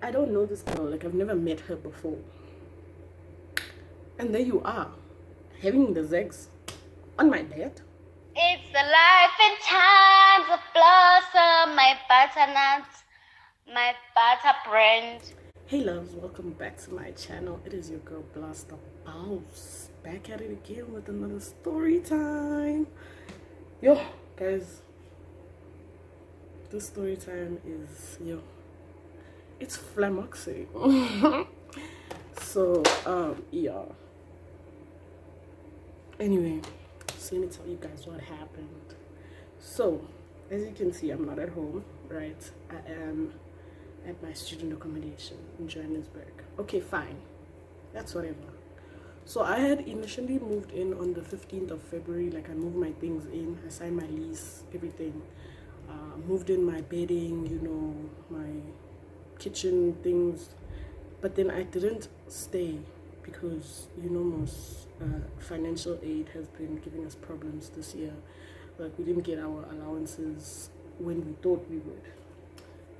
I don't know this girl, like I've never met her before. And there you are, having the zegs on my bed. It's the life and times of blossom, my butternuts, my butter brand. Hey loves, welcome back to my channel. It is your girl Blaster Boss, back at it again with another story time. Yo guys, this story time is it's flummoxing. So yeah, anyway, so let me tell you guys what happened. So as you can see, I'm not at home, right? I am at my student accommodation in Johannesburg. Okay, fine, that's whatever. So I had initially moved in on the 15th of February. Like, I moved my things in, I signed my lease, everything. Moved in my bedding, you know, my kitchen things. But then I didn't stay because, you know, most financial aid has been giving us problems this year. Like, we didn't get our allowances when we thought we would.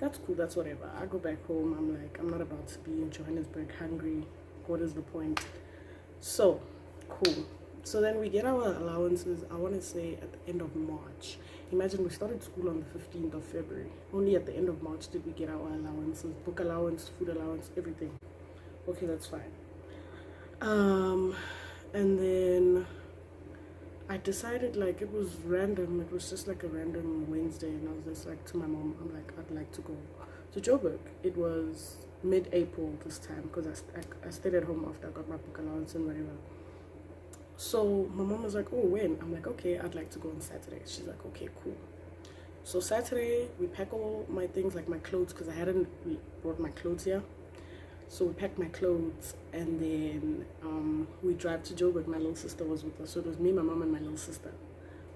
That's cool, that's whatever. I go back home, I'm like, I'm not about to be in Johannesburg hungry. What is the point? So cool. So then we get our allowances, I want to say at the end of March. Imagine, we started school on the 15th of February. Only at the end of March did we get our allowances, book allowance, food allowance, everything. Okay, that's fine. And then I decided, like, it was random. It was just like a random Wednesday, and I was just like to my mom, I'm like, I'd like to go to Joburg. It was mid-April this time because I stayed at home after I got my book allowance and whatever. So my mom was like, oh, when? I'm like, okay, I'd like to go on Saturday. She's like, okay, cool. So Saturday we pack all my things, like my clothes, because I hadn't brought my clothes here. So we packed my clothes, and then we drive to Joburg. My little sister was with us, so it was me, my mom, and my little sister.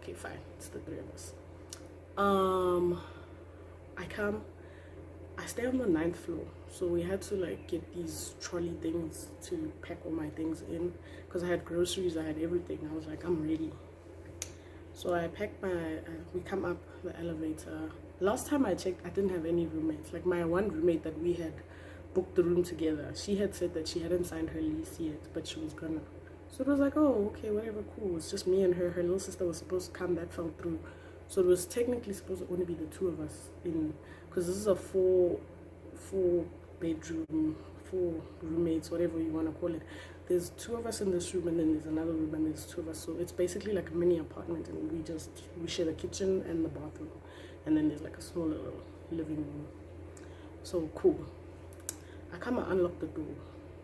Okay, fine, it's the three of us. I stay on the 9th floor, so we had to like get these trolley things to pack all my things in, because I had groceries, I had everything. I was like, I'm ready. So I packed we come up the elevator. Last time I checked, I didn't have any roommates. Like, my one roommate that we had booked the room together, she had said that she hadn't signed her lease yet, but she was gonna. So it was like, oh, okay, whatever, cool. It's just me and her. Her little sister was supposed to come, that fell through. So it was technically supposed to only be the two of us in, because this is a four bedroom, 4 roommates, whatever you want to call it. There's 2 of us in this room, and then there's another room, and there's 2 of us. So it's basically like a mini apartment, and we share the kitchen and the bathroom, and then there's like a small little living room. So cool. I come and unlock the door.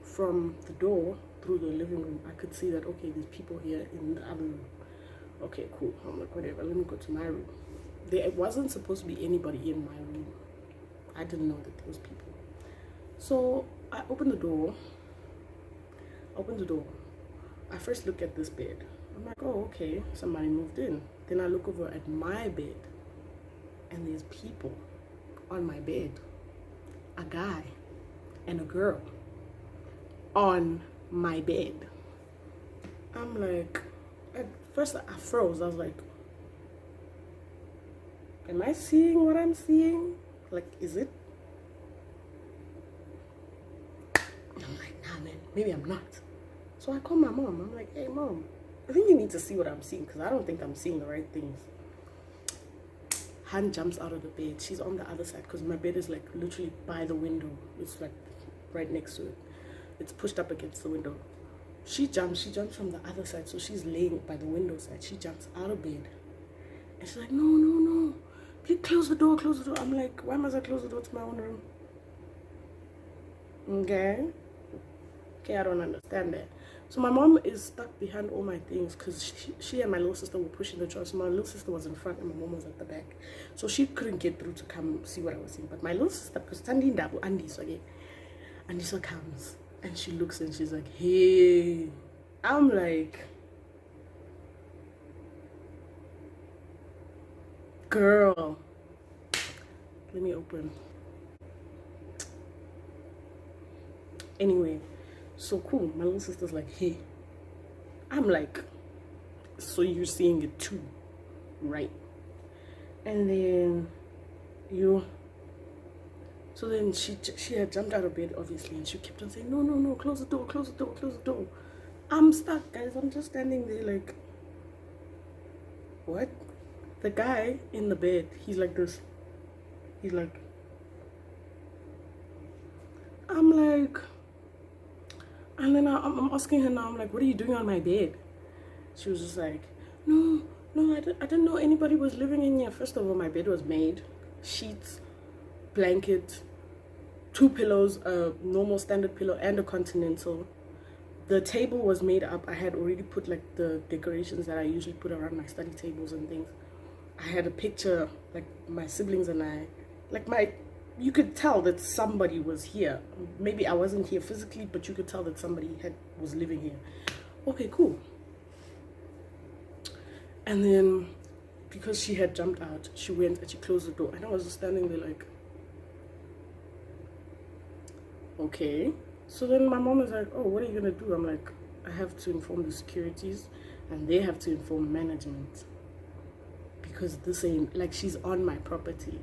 From the door through the living room, I could see that, okay, there's people here in the other room. Okay, cool. I'm like, whatever, let me go to my room. There wasn't supposed to be anybody in my room. I didn't know that there was people. So I open the door. I first look at this bed. I'm like, oh, okay, somebody moved in. Then I look over at my bed, and there's people on my bed. A guy and a girl on my bed. I'm like, at first I froze. I was like, am I seeing what I'm seeing? Like, is it? I'm like, nah, man, maybe I'm not. So I call my mom. I'm like, hey, mom, I think you need to see what I'm seeing, because I don't think I'm seeing the right things. Han jumps out of the bed. She's on the other side, because my bed is like literally by the window. It's like right next to it. It's pushed up against the window. She jumps from the other side, so she's laying by the window side. She jumps out of bed, and she's like, no, please close the door. I'm like, why must I close the door to my own room? Okay, I don't understand that. So my mom is stuck behind all my things, because she and my little sister were pushing the door. So my little sister was in front and my mom was at the back. So she couldn't get through to come see what I was seeing. But my little sister, because standing double, Andisa comes and she looks and she's like, hey. I'm like, girl, let me open. Anyway, so cool. My little sister's like, hey. I'm like, so you're seeing it too, right? And then So then she had jumped out of bed, obviously, and she kept on saying, no, no, no, close the door, close the door, close the door. I'm stuck, guys. I'm just standing there like, what? The guy in the bed, he's like this. He's like, I'm like, and then I'm asking her now, I'm like, what are you doing on my bed? She was just like, no, no, I didn't know anybody was living in here. First of all, my bed was made. Sheets, blanket, 2 pillows, a normal standard pillow and a continental. The table was made up. I had already put like the decorations that I usually put around my study tables and things. I had a picture, like my siblings and I, like you could tell that somebody was here. Maybe I wasn't here physically, but you could tell that somebody was living here. Okay, cool. And then because she had jumped out, she went and she closed the door, and I was just standing there like, okay. So then my mom is like, oh, what are you gonna do? I'm like, I have to inform the securities and they have to inform management, because this ain't, like, she's on my property.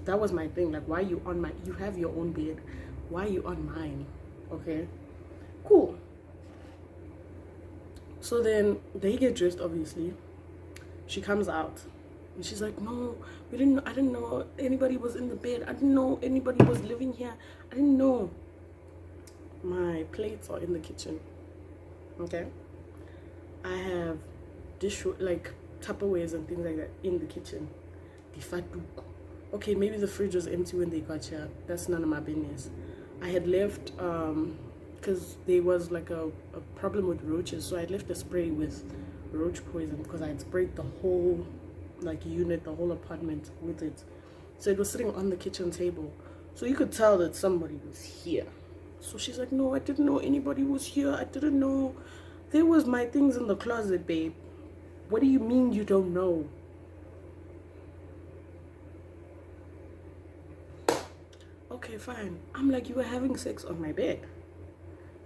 That was my thing. Like, why are you on my, you have your own bed, why are you on mine? Okay, cool. So then they get dressed, obviously. She comes out and she's like, no, I didn't know anybody was in the bed. I didn't know anybody was living here. I didn't know. My plates are in the kitchen. Okay, I have like Tupperwares and things like that in the kitchen. Okay, maybe the fridge was empty when they got here. That's none of my business. I had left because there was like a problem with roaches, so I had left a spray with roach poison because I had sprayed the whole like unit, the whole apartment with it. So it was sitting on the kitchen table, so you could tell that somebody was here. So she's like, no, I didn't know anybody was here. I didn't know. There was my things in the closet, babe. What do you mean you don't know? Okay, fine. I'm like, you were having sex on my bed.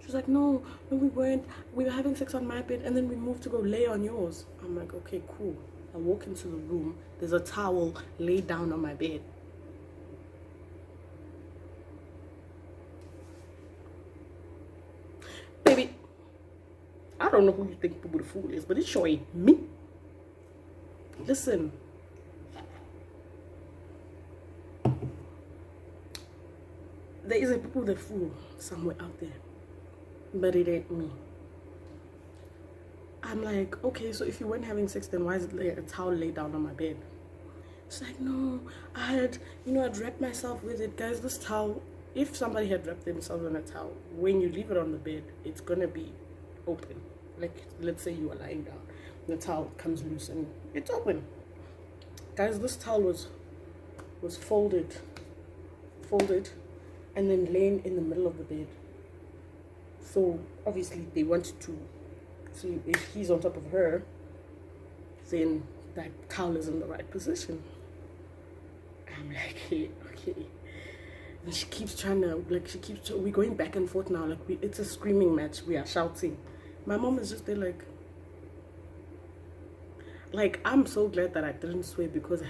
She's like, no, we weren't. We were having sex on my bed and then we moved to go lay on yours. I'm like, okay, cool. I walk into the room. There's a towel laid down on my bed. Baby, I don't know who you think Boo the Fool is, but it's sure ain't me. Listen. There is a Boo the Fool somewhere out there, but it ain't me. I'm like, okay, so if you weren't having sex, then why is there a towel laid down on my bed? She's like, no, I'd wrapped myself with it. Guys, this towel, if somebody had wrapped themselves in a towel, when you leave it on the bed, it's gonna be open. Like, let's say you are lying down, the towel comes loose and it's open. Guys, this towel was folded, and then laying in the middle of the bed. So obviously they wanted to see if he's on top of her, then that towel is in the right position. I'm like, hey, okay. And she keeps trying to, like, we're going back and forth now. Like, it's a screaming match. We are shouting. My mom is just there like, I'm so glad that I didn't swear, because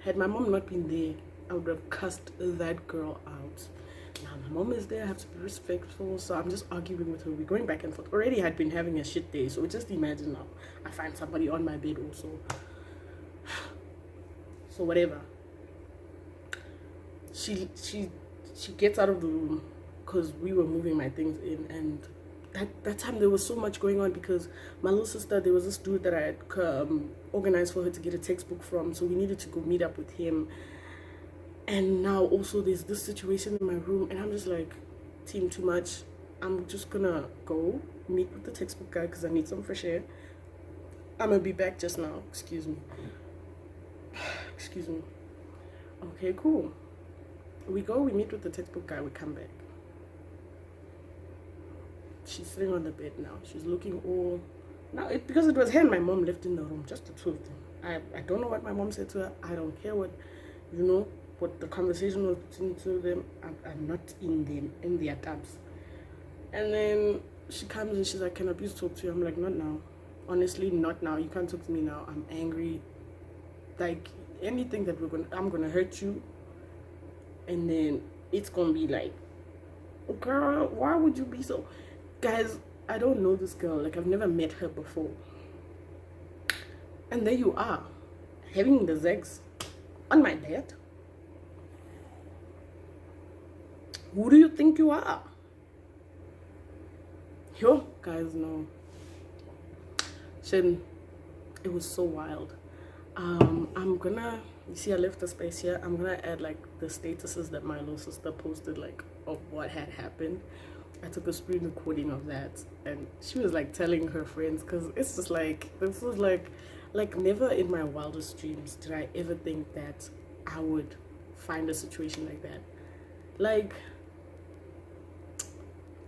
had my mom not been there, I would have cussed that girl out. Now my mom is there, I have to be respectful, so I'm just arguing with her. We're going back and forth. Already had been having a shit day, so just imagine now I find somebody on my bed also. So whatever. She gets out of the room because we were moving my things in, and that time there was so much going on because my little sister, there was this dude that I had organized for her to get a textbook from, so we needed to go meet up with him. And now also there's this situation in my room, and I'm just like, team, too much. I'm just gonna go meet with the textbook guy because I need some fresh air. I'm gonna be back just now. Excuse me. Okay, cool. We meet with the textbook guy, we come back. She's sitting on the bed now. She's looking all... Now, because it was her and my mom left in the room, just the two of them. I don't know what my mom said to her. I don't care what the conversation was between the two of them. I'm not in their tabs. And then she comes and she's like, can I please talk to you? I'm like, not now. Honestly, not now. You can't talk to me now. I'm angry. Like, anything that I'm gonna hurt you. And then it's gonna be like, girl, why would you be so? Guys, I don't know this girl. Like, I've never met her before. And there you are, having the sex on my bed. Who do you think you are? Yo, guys, no. Shin, it was so wild. I'm gonna, you see I left the space here. I'm gonna add like the statuses that my little sister posted, like of what had happened. I took a screen recording of that, and she was like telling her friends, because it's just like, this was like never in my wildest dreams did I ever think that I would find a situation like that. Like,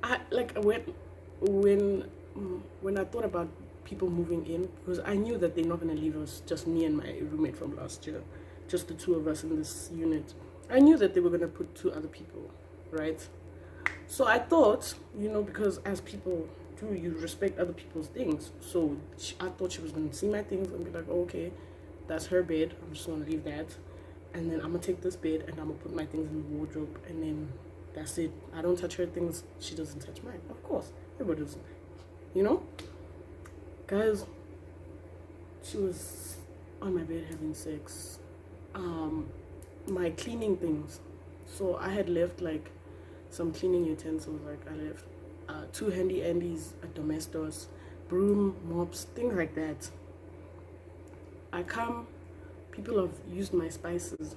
I like when I thought about people moving in, because I knew that they're not gonna leave us, just me and my roommate from last year, just the two of us in this unit. I knew that they were gonna put 2 other people, right? So I thought, you know, because as people do, you respect other people's things. So I thought she was gonna see my things and be like, oh, okay, that's her bed, I'm just gonna leave that, and then I'm gonna take this bed and I'm gonna put my things in the wardrobe, and then that's it. I don't touch her things, she doesn't touch mine. Of course, everybody doesn't, you know? Guys, she was on my bed having sex. My cleaning things. So I had left like some cleaning utensils. Like I left 2 handy andies, a domestos, broom, mops, things like that. I come, people have used my spices.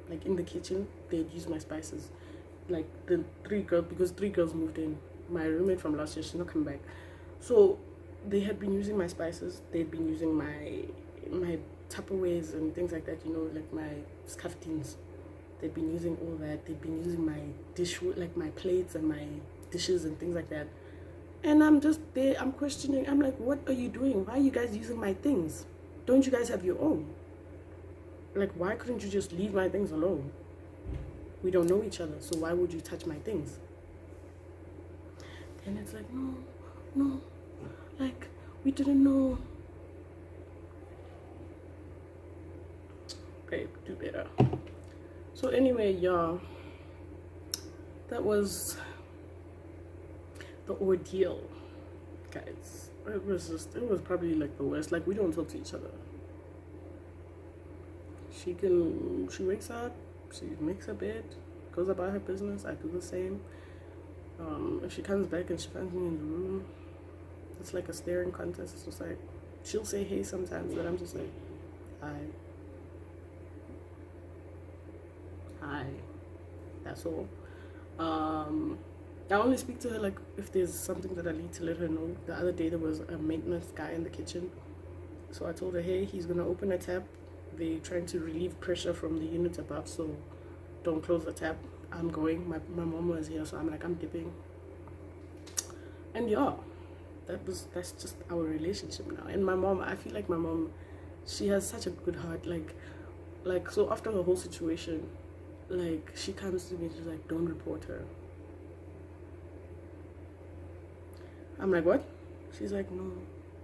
Like in the kitchen, they'd use my spices. Like the 3 girls, because 3 girls moved in. My roommate from last year, she's not come back. So they had been using my spices. They'd been using my Tupperwares and things like that, you know, like my scaftins. They'd been using all that. They'd been using my like my plates and my dishes and things like that. And I'm just there, I'm questioning. I'm like, what are you doing? Why are you guys using my things? Don't you guys have your own? Like, why couldn't you just leave my things alone? We don't know each other, so why would you touch my things? And it's like, no, like, we didn't know. Babe, do better. So anyway, y'all, that was the ordeal, guys. It was probably like the worst. Like, we don't talk to each other. She wakes up, she makes her bed, goes about her business. I do the same. If she comes back and she finds me in the room, it's like a staring contest. It's just like, she'll say hey sometimes, but I'm just like, hi, that's all. I only speak to her like if there's something that I need to let her know. The other day there was a maintenance guy in the kitchen, so I told her, hey, he's gonna open a tap. They're trying to relieve pressure from the unit above, so don't close the tap. I'm going. My mom was here, so I'm like, I'm dipping. And yeah, that's just our relationship now. And my mom, I feel like my mom, she has such a good heart. Like so after the whole situation, like she comes to me, she's like, don't report her. I'm like, what? She's like, no,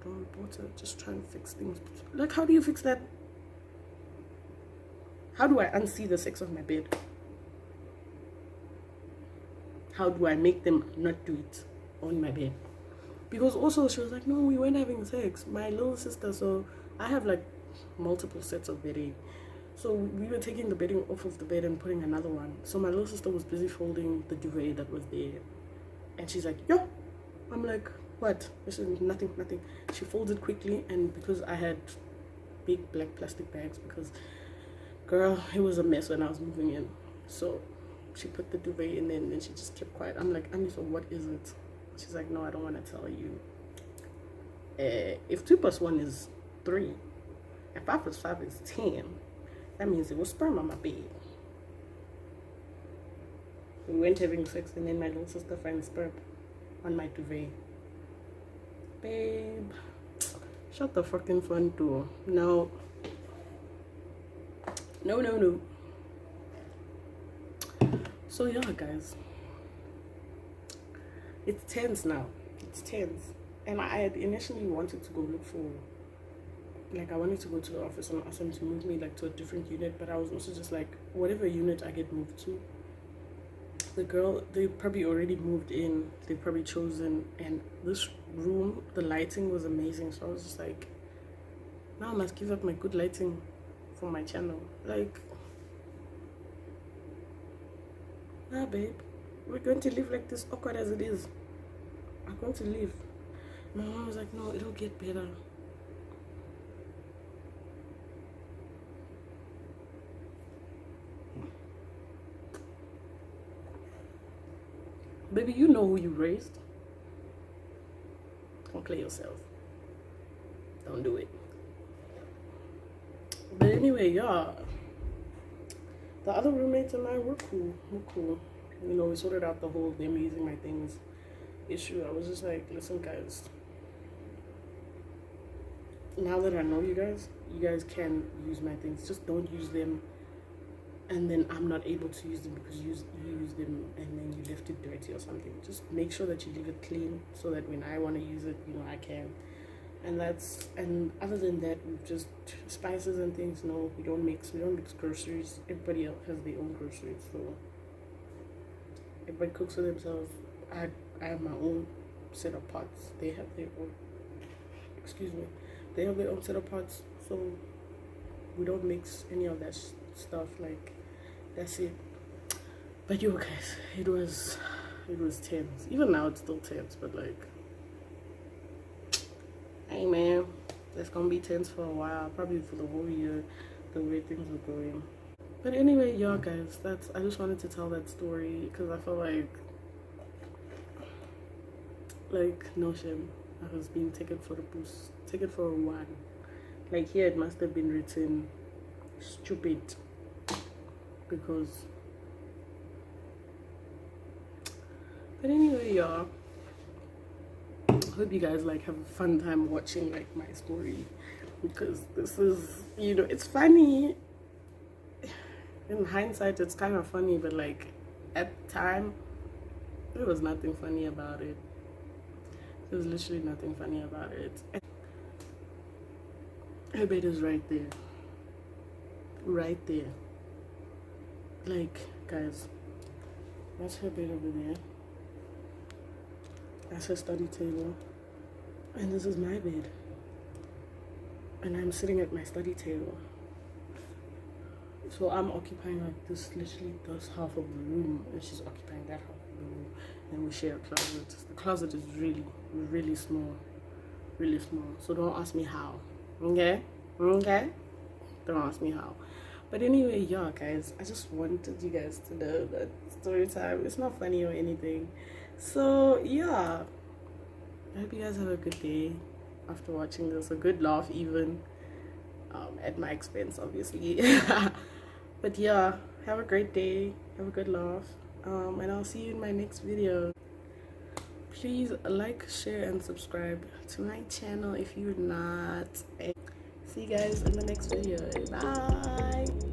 don't report her, just try and fix things. Like, how do you fix that? How do I unsee the sex of my bed? How do I make them not do it on my bed? Because also she was like, no, we weren't having sex. My little sister, so I have like multiple sets of bedding. So we were taking the bedding off of the bed and putting another one. So my little sister was busy folding the duvet that was there. And she's like, yo. I'm like, what? She said, nothing. She folds it quickly, and because I had big black plastic bags, because girl, it was a mess when I was moving in. So she put the duvet in there and then she just kept quiet. I'm like, Annie, so what is it? She's like, no, I don't want to tell you. If 2 plus 1 is 3, and 5 plus 5 is 10, that means it was sperm on my bed. We went having sex, and then my little sister finds sperm on my duvet. Babe, shut the fucking front door. No. So yeah, guys, it's tense now. It's tense. And I had initially wanted to go look for, like, I wanted to go to the office and ask them to move me like to a different unit, but I was also just like, whatever unit I get moved to, the girl, they probably already moved in, they probably chosen, and this room, the lighting was amazing. So I was just like, now I must give up my good lighting for my channel. Like, nah babe, we're going to live like this, awkward as it is. I'm going to leave. My mom was like, no, it'll get better. Baby, you know who you raised. Don't play yourself. Don't do it. But anyway, yeah. The other roommates and I were cool. We're cool. You know, we sorted out the whole them using my things issue. I was just like, listen guys, now that I know you guys can use my things. Just don't use them and then I'm not able to use them because you use them and then you left it dirty or something. Just make sure that you leave it clean so that when I want to use it, you know, I can. And other than that, we've just spices and things. No, we don't mix groceries. Everybody else has their own groceries, so everybody cooks for themselves. I have my own set of pots. They have their own, excuse me, they have their own set of pots, so we don't mix any of that stuff. Like, that's it. But you guys, it was tense. Even now it's still tense, but like, hey man, that's gonna be tense for a while, probably for the whole year, the way things are going. But anyway, y'all guys, I just wanted to tell that story because I feel like no shame, I was being taken for the boost, taken for a one. Like, here it must have been written stupid, because but anyway, y'all, hope you guys like have a fun time watching like my story, because this is, you know, it's funny in hindsight. It's kind of funny, but like at the time there was nothing funny about it. There was literally nothing funny about it. Her bed is right there, right there. Like, guys, that's her bed over there. That's her study table. And this is my bed. And I'm sitting at my study table. So I'm occupying like this, literally this half of the room, and she's occupying that half of the room. And we share a closet. The closet is really, really small. Really small. So don't ask me how. Okay? Okay? Don't ask me how. But anyway, yeah, guys, I just wanted you guys to know that story time, it's not funny or anything. So yeah, I hope you guys have a good day after watching this, a good laugh even, at my expense, obviously. But yeah, have a great day, have a good laugh, and I'll see you in my next video. Please like, share, and subscribe to my channel if you're not. See you guys in the next video. Bye.